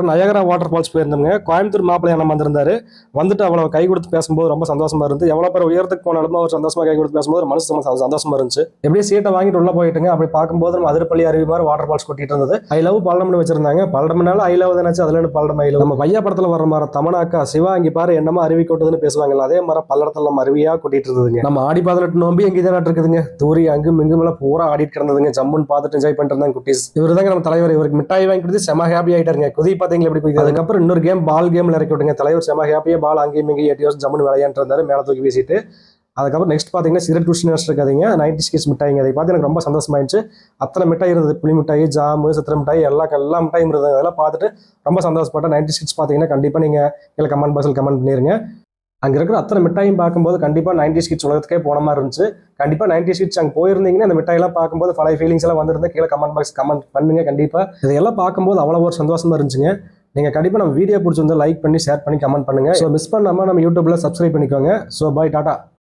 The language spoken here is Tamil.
நயகரா வாட்டர் ஃபால்ஸ் போயிருந்தோங்க. கோயம்புத்தூர் மாப்பிள்ளையா நம்ம வந்திருந்தாரு. வந்துட்டு அவ்வளோ கை கொடுத்து பேசும்போது ரொம்ப சந்தோஷமா இருந்து, எவ்வளோ பேர் உயரத்துக்கு போனாலும் அவர் சந்தோஷமா கை கொடுத்து பேசும்போது மனசு சந்தோஷமா இருந்துச்சு. எப்படியே சீட்டை வாங்கிட்டு உள்ள போயிட்டுங்க. அப்படி பார்க்கும்போது நம்ம அதிரப்பள்ளி அருவி மாதிரி வாட்டர் ஃபால்ஸ் கொட்டிட்டு இருந்தது. ஐ லவ் பல்லடம்னு வச்சிருந்தாங்க. பல்லடம்னால ஐ லவ் தானே, அதுல பல்லடம் ஐ லவ். நம்ம பையா படத்துல வர மாதிரி தமனாக்கா சிவா இங்க பாரு என்னமா அருவி கொட்டுதுன்னு பேசுவாங்கல்ல, அதே மாதிரி பல்லடத்துல நம்ம அருவியா கொட்டிட்டு இருந்ததுங்க. நம்ம ஆடி 18 நோம்பி எங்க தான் இருக்குதுங்க. தூரி அங்கும் இங்கும் எல்லாம் பூரா ஆடிட்டு கிடந்ததுங்க. ஜம்முன்னு பார்த்துட்டு என்ஜாய் பண்ணிட்டு இருந்தாங்க குட்டீஸ். இவர் தாங்க நம்ம தலைவர். இவருக்கு மிட்டாய் வாங்கி கொடுத்து செம ஹாப்பி ஆயிட்டாருங்க. குதி பாத்தீங்களா எப்படி போய். அதுக்கப்புறம் இன்னொரு கேம் பால் கேம்ல இறக்கி விட்டுங்க. தலைவர் செம ஹாப்பியா பால் அங்கேயும் இங்கேயும் 8 வருஷம் ஜம்முன்னு விளையாண்டு இருந்தாரு, மேல தூக்கி வீசிட்டு. அதுக்கப்புறம் நெக்ஸ்ட் பாத்தீங்கன்னா சிகரெட் டியூஷன் இருக்காதீங்க, 90s கிட்ஸ் மிட்டாய்ங்க. அதை பார்த்து எனக்கு ரொம்ப சந்தோஷமாயிருச்சு. அத்தனை மிட்டாய் இருந்தது, புளி மிட்டாய், ஜாமு, சத்திர மிட்டாய், எல்லா மிட்டாயும் இருந்தது. அதெல்லாம் பார்த்துட்டு ரொம்ப சந்தோஷப்பட்டேன். 90s கிட்ஸ் பாத்தீங்கன்னா கண்டிப்பா நீங்க கீழே கமெண்ட் பாக்ஸில் கமெண்ட் பண்ணிருங்க. அங்கே இருக்கிற அத்தனை மிட்டாயும் பார்க்கும்போது கண்டிப்பாக 90s கிட்ஸ் உலகத்துக்கே போன மாதிரி இருந்துச்சு. கண்டிப்பாக 90s கிட்ஸ் அங்கே போயிருந்தீங்கன்னா அந்த மிட்டாயெல்லாம் பார்க்கும்போது பழைய ஃபீலிங்ஸ் எல்லாம் வந்திருந்தா கீழே கமெண்ட் பாக்ஸ் கமெண்ட் பண்ணுங்க. கண்டிப்பாக இதெல்லாம் பார்க்கும்போது அவ்வளோ ஒரு சந்தோஷமா இருந்துச்சுங்க. நீங்கள் கண்டிப்பாக நம்ம வீடியோ பிடிச்சிருந்தா லைக் பண்ணி ஷேர் பண்ணி கமெண்ட் பண்ணுங்க. ஸோ மிஸ் பண்ணாமல் நம்ம யூடியூப்ல சப்ஸ்கிரைப் பண்ணிக்கோங்க. So bye, Tata.